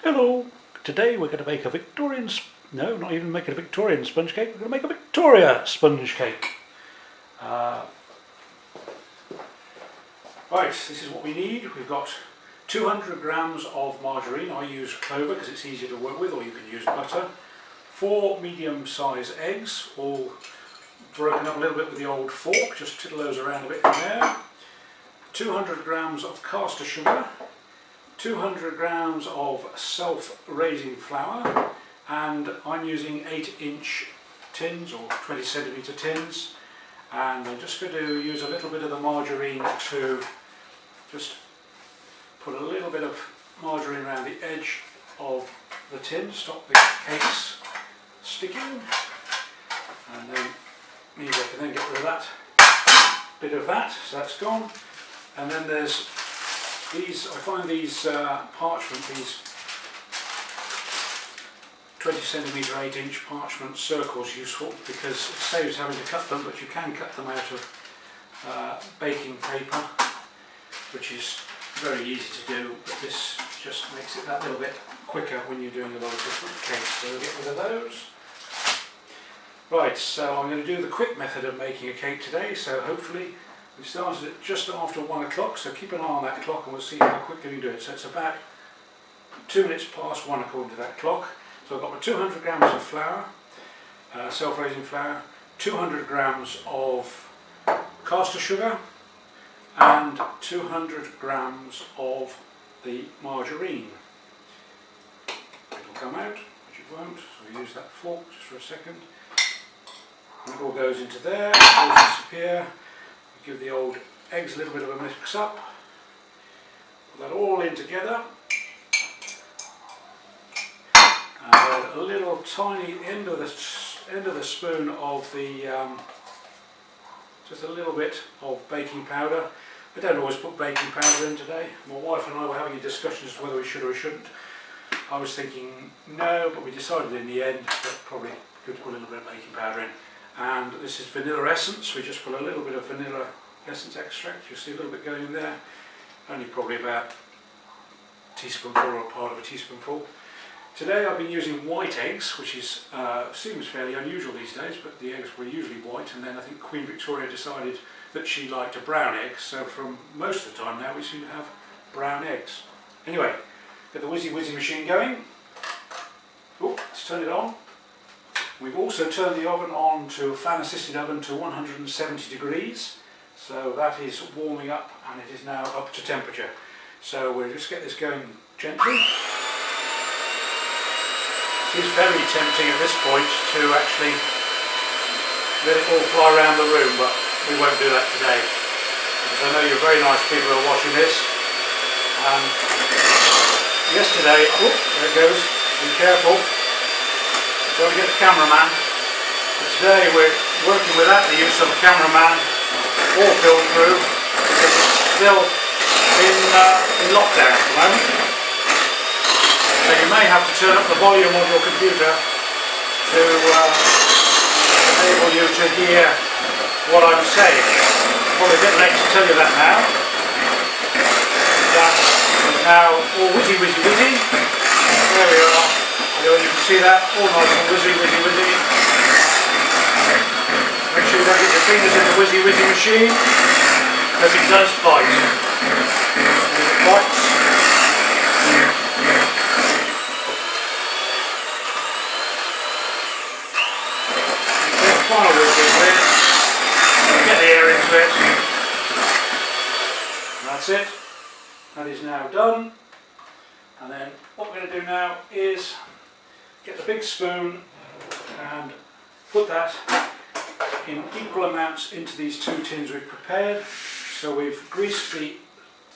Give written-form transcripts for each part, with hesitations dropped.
Hello! Today we're going to make a Victorian, no, not even making a Victorian sponge cake, we're going to make a Victoria sponge cake. Right, this is what we need. We've got 200 grams of margarine. I use clover because it's easier to work with, or you can use butter. 4 medium-sized eggs, all broken up a little bit with the old fork, just tiddle those around a bit in there. 200 grams of caster sugar. 200 grams of self-raising flour, and I'm using 8-inch tins or 20 centimetre tins, and I'm just going to use a little bit of the margarine to just put a little bit of margarine around the edge of the tin to stop the cakes sticking, and then means I can then get rid of that bit of that, so that's gone. And then there's these, I find these parchment, these 20 centimetre 8-inch parchment circles useful because it saves having to cut them, but you can cut them out of baking paper, which is very easy to do, but this just makes it that little bit quicker when you're doing a lot of different cakes, so we'll get rid of those. Right, so I'm going to do the quick method of making a cake today, so hopefully we started at just after 1 o'clock, so keep an eye on that clock and we'll see how quickly we do it. So it's about 2 minutes past 1 according to that clock. So I've got my 200 grams of flour, self-raising flour, 200 grams of caster sugar, and 200 grams of the margarine. It'll come out, which it won't, so we'll use that fork just for a second. And it all goes into there, it will disappear. Give the old eggs a little bit of a mix up, put that all in together, and then a little tiny end of the spoon of the, just a little bit of baking powder. I don't always put baking powder in today. My wife and I were having a discussion as to whether we should or shouldn't. I was thinking no, but we decided in the end that probably could put a little bit of baking powder in. And this is vanilla essence. We just put a little bit of vanilla essence extract. You'll see a little bit going in there, only probably about a teaspoonful or a part of a teaspoonful. Today I've been using white eggs, which is seems fairly unusual these days, but the eggs were usually white, and then I think Queen Victoria decided that she liked a brown egg, so from most of the time now we seem to have brown eggs. Anyway, get the whizzy machine going. Oh, let's turn it on. We've also turned the oven on to a fan assisted oven to 170 degrees. So that is warming up and it is now up to temperature. So we'll just get this going gently. It is very tempting at this point to actually let it all fly around the room, but we won't do that today. Because I know you're very nice people who are watching this. Yesterday, oh, there it goes, be careful. Got to get the cameraman. But today we're working without the use of a cameraman or film crew because it's still in lockdown at the moment. So you may have to turn up the volume of your computer to enable you to hear what I'm saying. Probably a bit late to tell you that now. That is now all whizzy. There we are. You can see that, all nice and whizzy. Make sure you don't get your fingers in the whizzy machine, because it does bite. And it bites. Take the final whizzy with it, get the air into it. And that's it. That is now done. And then what we're going to do now is get the big spoon and put that in equal amounts into these 2 tins we've prepared. So we've greased the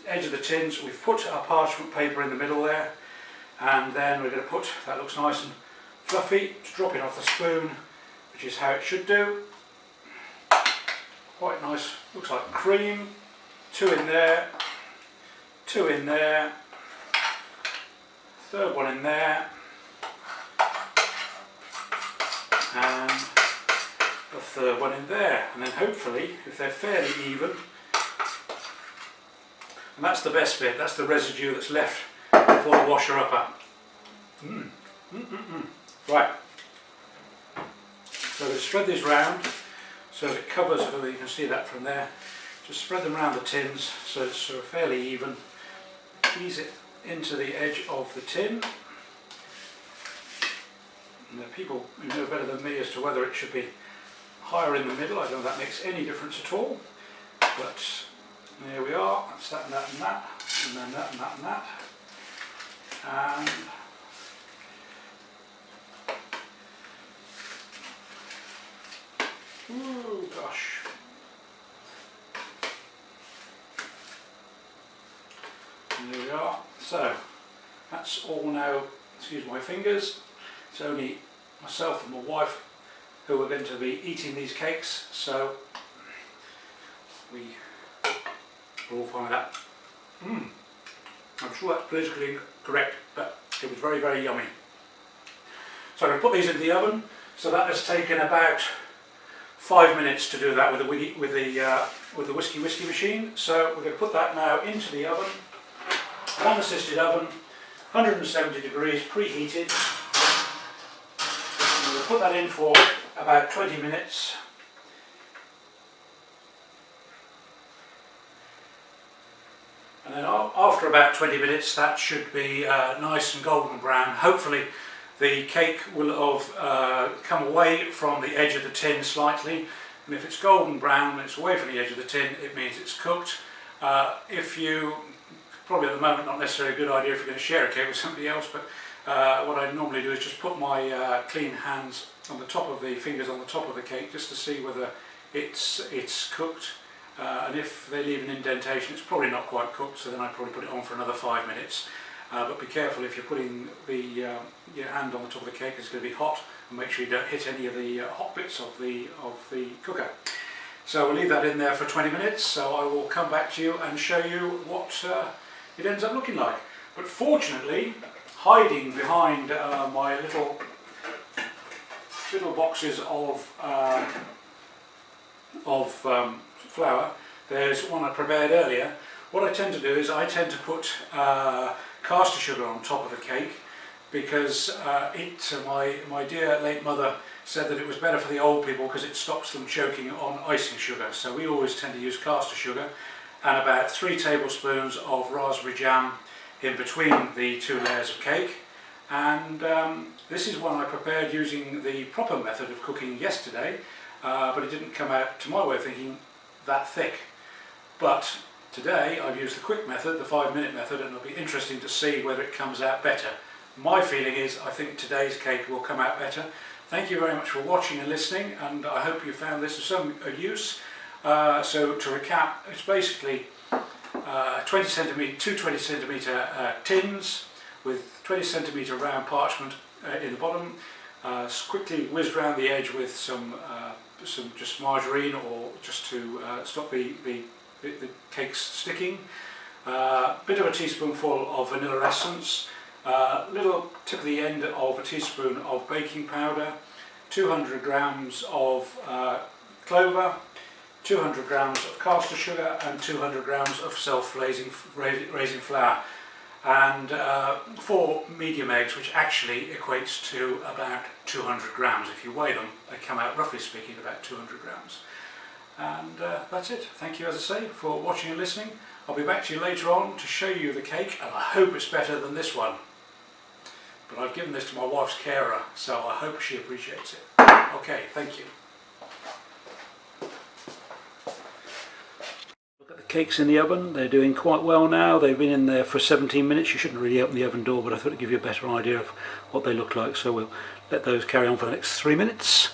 edge of the tins, we've put our parchment paper in the middle there, and then we're going to put, that looks nice and fluffy, just drop it off the spoon, which is how it should do. Quite nice, looks like cream. 2 in there, 2 in there, third one in there, and the third one in there, and then hopefully, if they're fairly even, and that's the best bit, that's the residue that's left before the washer upper. Right, so to spread these round so that it covers, I don't know if you can see that from there, just spread them around the tins so it's sort of fairly even. Ease it into the edge of the tin. And there are people who know better than me as to whether it should be higher in the middle. I don't know if that makes any difference at all, but there we are. That's that and that and that, and then that and that and that. And ooh, gosh. And there we are. So that's all now, excuse my fingers, it's only myself and my wife who are going to be eating these cakes, so we will all find out. I'm sure that's politically correct, but it was very, very yummy. So I'm going to put these in the oven. So that has taken about 5 minutes to do that with the whiskey machine. So we're going to put that now into the oven, unassisted oven, 170 degrees, preheated. And we'll put that in for about 20 minutes. And then after about 20 minutes that should be nice and golden brown. Hopefully the cake will have come away from the edge of the tin slightly, and if it's golden brown and it's away from the edge of the tin, it means it's cooked. If you, probably at the moment not necessarily a good idea if you're going to share a cake with somebody else, but what I normally do is just put my clean hands on the top of the fingers on the top of the cake just to see whether it's cooked. And if they leave an indentation, it's probably not quite cooked, so then I'd probably put it on for another 5 minutes. But be careful if you're putting your hand on the top of the cake, it's going to be hot, and make sure you don't hit any of the hot bits of the cooker. So we'll leave that in there for 20 minutes, so I will come back to you and show you what it ends up looking like. But fortunately, hiding behind my little boxes of flour, there's one I prepared earlier. What I tend to do is I tend to put caster sugar on top of a cake, because my dear late mother said that it was better for the old people because it stops them choking on icing sugar. So we always tend to use caster sugar, and about 3 tablespoons of raspberry jam in between the 2 layers of cake. And this is one I prepared using the proper method of cooking yesterday, but it didn't come out, to my way of thinking, that thick. But today I've used the quick method, the 5-minute method, and it'll be interesting to see whether it comes out better. My feeling is I think today's cake will come out better. Thank you very much for watching and listening, and I hope you found this of some use. So to recap, it's basically 20 centimetre, 2 20 centimetre tins with 20 centimetre round parchment in the bottom, quickly whizzed around the edge with some just margarine, or just to stop the cakes sticking. Bit of a teaspoonful of vanilla essence, little tip of the end of a teaspoon of baking powder, 200 grams of clover, 200 grams of caster sugar, and 200 grams of self-raising flour, and 4 medium eggs, which actually equates to about 200 grams. If you weigh them, they come out, roughly speaking, about 200 grams. And that's it. Thank you, as I say, for watching and listening. I'll be back to you later on to show you the cake, and I hope it's better than this one. But I've given this to my wife's carer, so I hope she appreciates it. Okay, thank you. Look at the cakes in the oven. They're doing quite well now. They've been in there for 17 minutes. You shouldn't really open the oven door, but I thought it'd give you a better idea of what they look like. So we'll let those carry on for the next 3 minutes.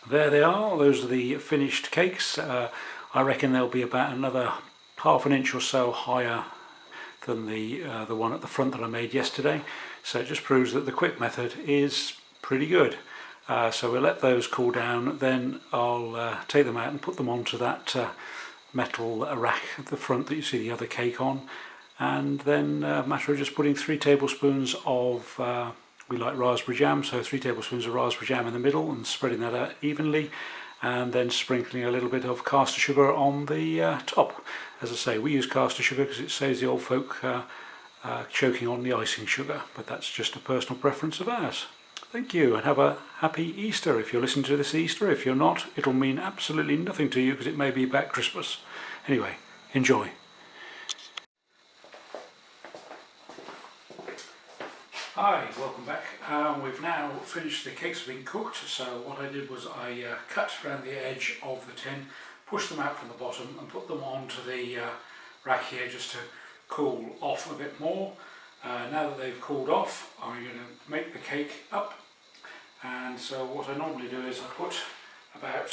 There they are. Those are the finished cakes. I reckon they'll be about another ½ an inch or so higher than the one at the front that I made yesterday. So it just proves that the quick method is pretty good. So we'll let those cool down, then I'll take them out and put them onto that metal rack at the front that you see the other cake on, and then a matter of just putting 3 tablespoons of we like raspberry jam, so 3 tablespoons of raspberry jam in the middle and spreading that out evenly, and then sprinkling a little bit of caster sugar on the top. As I say, we use caster sugar because it saves the old folk choking on the icing sugar, but that's just a personal preference of ours. Thank you, and have a happy Easter if you're listening to this Easter. If you're not, it'll mean absolutely nothing to you because it may be back Christmas. Anyway, enjoy. Hi, welcome back. We've now finished, the cakes have been cooked, so what I did was I cut around the edge of the tin, pushed them out from the bottom and put them onto the rack here just to cool off a bit more. Now that they've cooled off, I'm going to make the cake up, and so what I normally do is I put about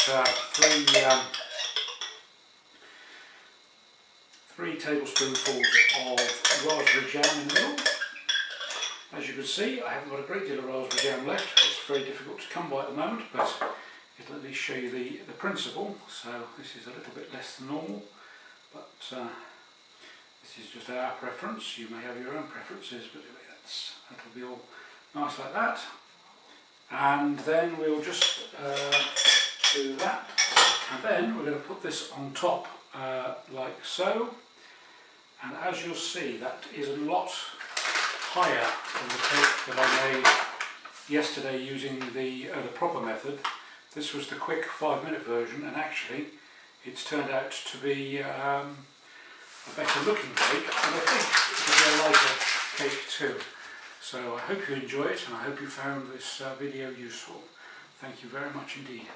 three tablespoonfuls of raspberry jam in the middle. As you can see, I haven't got a great deal of raspberry jam left. It's very difficult to come by at the moment, but it'll at least show you the principle. So this is a little bit less than normal, but this is just our preference. You may have your own preferences, but that'll be all nice like that. And then we'll just do that, and then we're going to put this on top like so. And as you'll see, that is a lot higher than the cake that I made yesterday using the proper method. This was the quick 5-minute version, and actually it's turned out to be a better looking cake, and I think it'll be a lighter cake too. So I hope you enjoy it, and I hope you found this video useful. Thank you very much indeed.